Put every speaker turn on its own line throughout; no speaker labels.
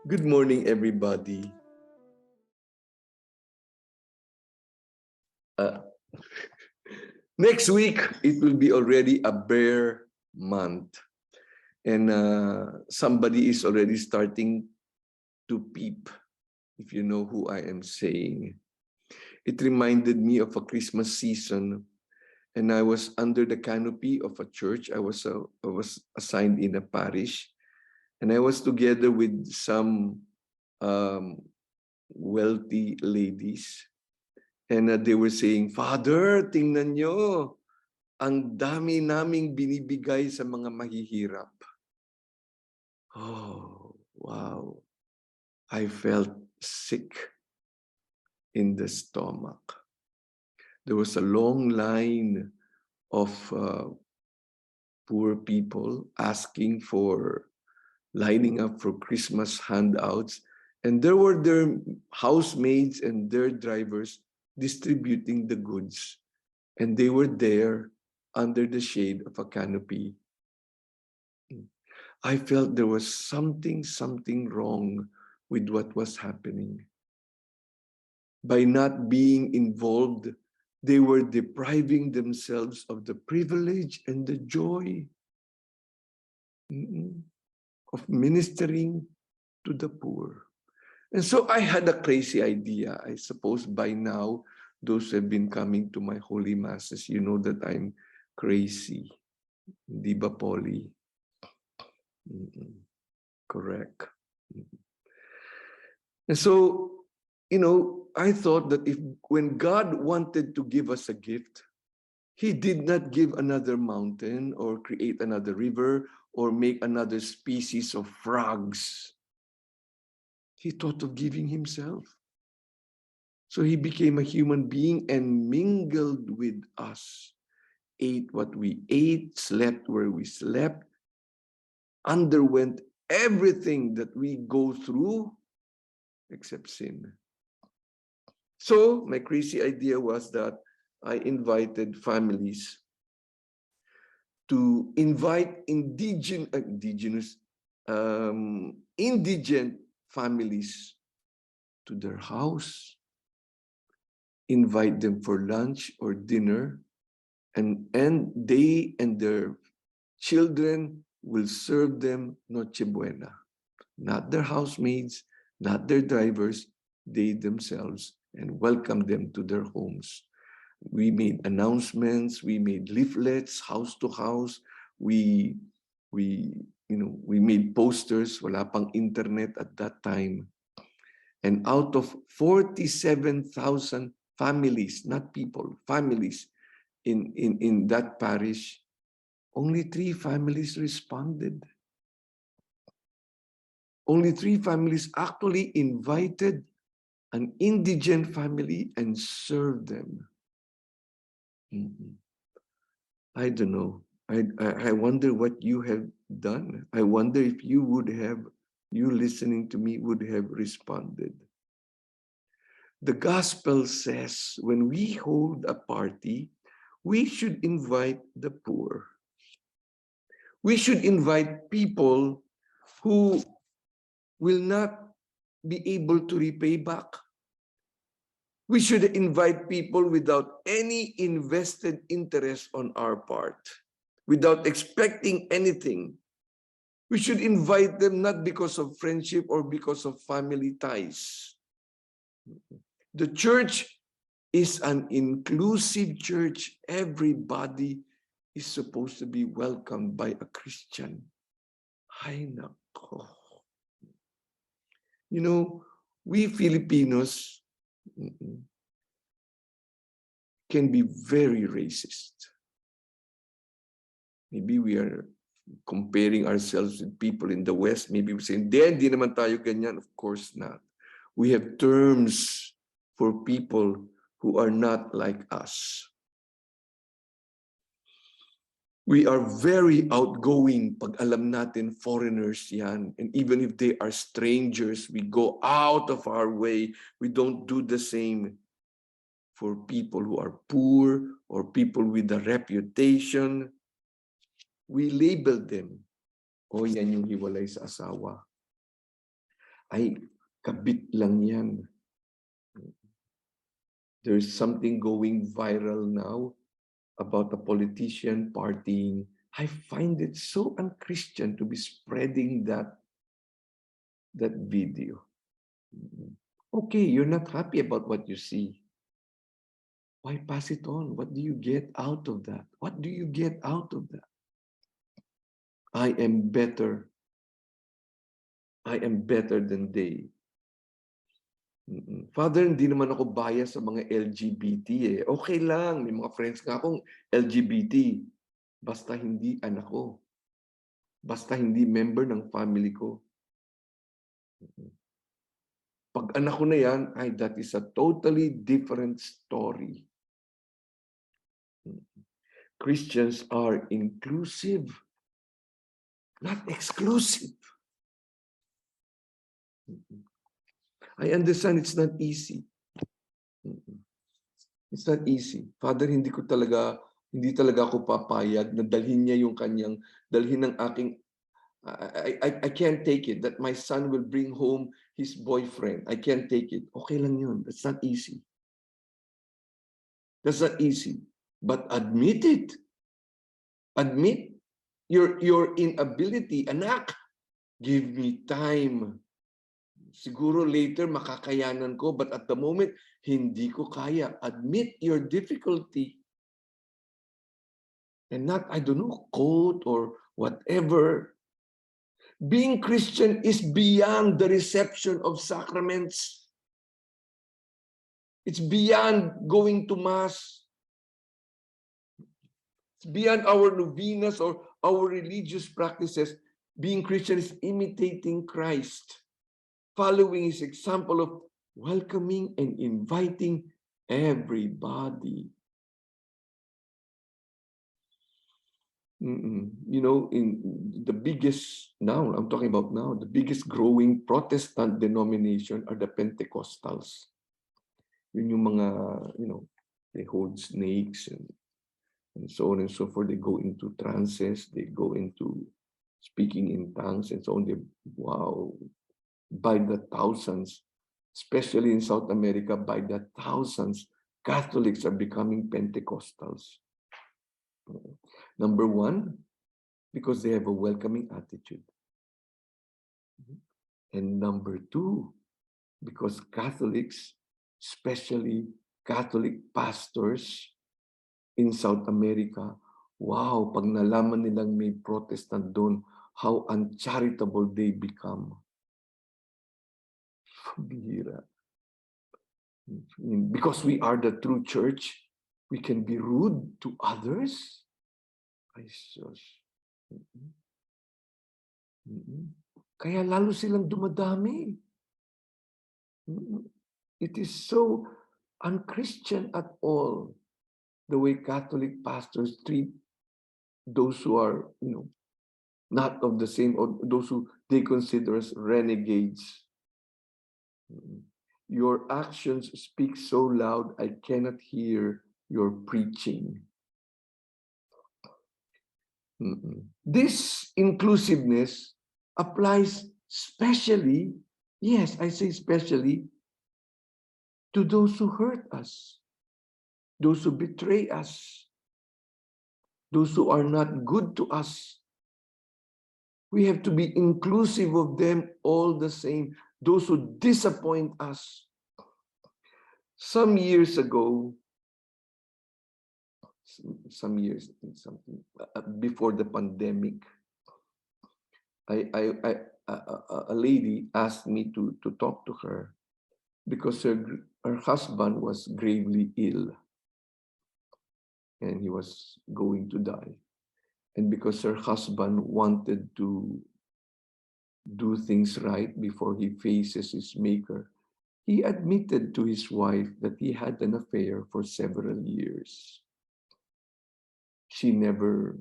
Good morning, everybody. Uh, Next week, it will be already a bear month. And somebody is already starting to peep, if you know who I am saying. It reminded me of a Christmas season, and I was under the canopy of a church. I was assigned in a parish, and I was together with some um, wealthy ladies. And they were saying, Father, tingnan nyo, ang dami naming binibigay sa mga mahihirap. Oh, wow. I felt sick in the stomach. There was a long line of poor people lining up for Christmas handouts. And there were their housemaids and their drivers distributing the goods. And they were there under the shade of a canopy. I felt there was something wrong with what was happening. By not being involved, they were depriving themselves of the privilege and the joy of ministering to the poor. And so I had a crazy idea. I suppose by now, those who have been coming to my holy masses, you know that I'm crazy. Di ba, Polly? Correct. And so, I thought that when God wanted to give us a gift, He did not give another mountain or create another river or make another species of frogs. He thought of giving Himself. So He became a human being and mingled with us, ate what we ate, slept where we slept, underwent everything that we go through except sin. So my crazy idea was that I invited families to invite indigent families to their house, invite them for lunch or dinner, and they and their children will serve them Noche Buena. Not their housemaids, not their drivers, they themselves, and welcome them to their homes. We made announcements, we made leaflets, house to house. We made posters, wala pang internet at that time. And out of 47,000 families, not people, families in that parish, only 3 families responded. Only 3 families actually invited an indigent family and served them. I don't know. I wonder what you have done. I wonder if you listening to me would have responded. The gospel says when we hold a party, we should invite the poor. We should invite people who will not be able to repay back. We should invite people without any invested interest on our part, without expecting anything. We should invite them not because of friendship or because of family ties. The church is an inclusive church. Everybody is supposed to be welcomed by a Christian. Ay, nako. You know, we Filipinos can be very racist. Maybe we are comparing ourselves with people in the West. Maybe we're saying, hindi naman tayo ganyan. Of course not. We have terms for people who are not like us. We are very outgoing pag alam natin foreigners yan. And even if they are strangers, we go out of our way. We don't do the same for people who are poor or people with a reputation. We label them. Oh, yan yung hiwalay sa asawa. ay kabit lang yan. There's something going viral now about a politician partying. I find it so unchristian to be spreading that video. Okay, you're not happy about what you see. Why pass it on? What do you get out of that? What do you get out of that? I am better. I am better than they. Father, hindi naman ako bias sa mga LGBT eh. Okay lang, may mga friends nga akong LGBT. Basta hindi anak ko. Basta hindi member ng family ko. Pag anak ko na yan, ay that is a totally different story. Christians are inclusive, not exclusive. I understand it's not easy. It's not easy. Father, hindi talaga ako papayag na dalhin niya yung dalhin ng aking, I can't take it that my son will bring home his boyfriend. I can't take it. Okay lang yun. That's not easy. That's not easy. But admit it. Admit your inability. Anak, give me time. Siguro later makakayanan ko, but at the moment, hindi ko kaya. Admit your difficulty. And not, I don't know, quote or whatever. Being Christian is beyond the reception of sacraments. It's beyond going to Mass. It's beyond our novenas or our religious practices. Being Christian is imitating Christ, following his example of welcoming and inviting everybody. You know, in the biggest, now, I'm talking about now, the biggest growing Protestant denomination are the Pentecostals. Yun yung mga, you know, they hold snakes and so on and so forth. They go into trances, they go into speaking in tongues and so on. Wow, by the thousands, especially in South America, by the thousands, Catholics are becoming Pentecostals. Number one, because they have a welcoming attitude. And number two, because Catholics, especially Catholic pastors in South America, wow, pag nalaman nilang may Protestant doon, how uncharitable they become. Bihira. Because we are the true church, we can be rude to others. Ay, sus. Kaya lalo silang dumadami. It is so unchristian at all the way Catholic pastors treat those who are, you know, not of the same, or those who they consider as renegades. Your actions speak so loud, I cannot hear your preaching. This inclusiveness applies especially, yes, I say especially, to those who hurt us, those who betray us, those who are not good to us. We have to be inclusive of them all the same, those who disappoint us. Some years ago, before the pandemic, a lady asked me to talk to her because her husband was gravely ill and he was going to die. And because her husband wanted to do things right before he faces his maker, he admitted to his wife that he had an affair for several years. She never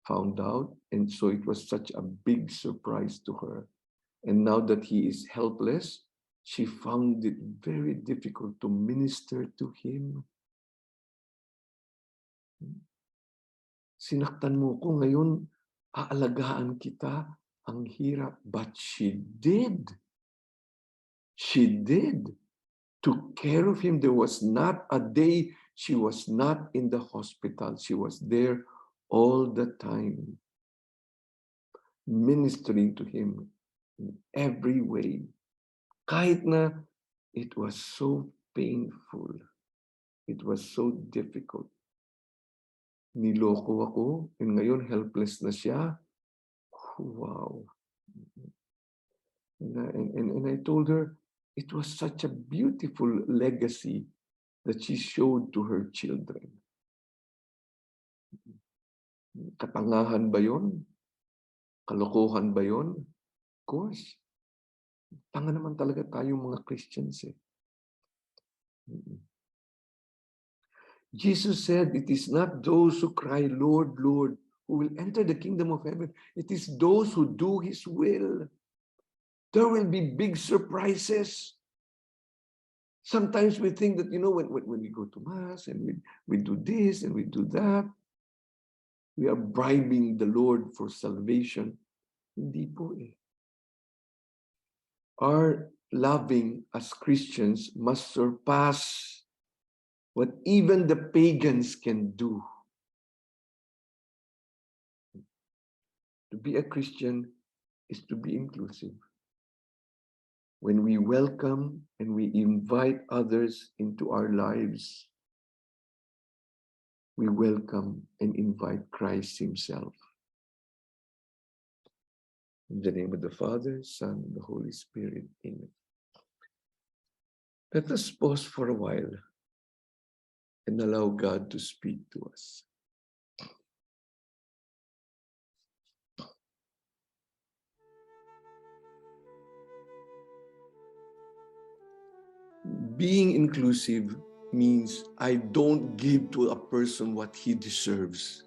found out, and so it was such a big surprise to her. And now that he is helpless, she found it very difficult to minister to him. Sinaktan mo ko, ngayon aalagaan kita, ang hirap. But she did. She did. Took care of him. There was not a day she was not in the hospital. She was there all the time, ministering to him in every way. Kahit na it was so painful. It was so difficult. Niloko ako, and ngayon helpless na siya. Wow. And I told her, it was such a beautiful legacy that she showed to her children. Katangahan ba yon? Kalokohan ba yon? Of course. Tanga naman talaga tayong mga Christians eh. Jesus said, it is not those who cry, Lord, Lord, who will enter the kingdom of heaven. It is those who do His will. There will be big surprises. Sometimes we think that, when we go to Mass and we do this and we do that, we are bribing the Lord for salvation. Hindi po eh. Our loving as Christians must surpass what even the pagans can do. To be a Christian is to be inclusive. When we welcome and we invite others into our lives, we welcome and invite Christ Himself. In the name of the Father, Son, and the Holy Spirit. Amen. Let us pause for a while and allow God to speak to us. Being inclusive means I don't give to a person what he deserves.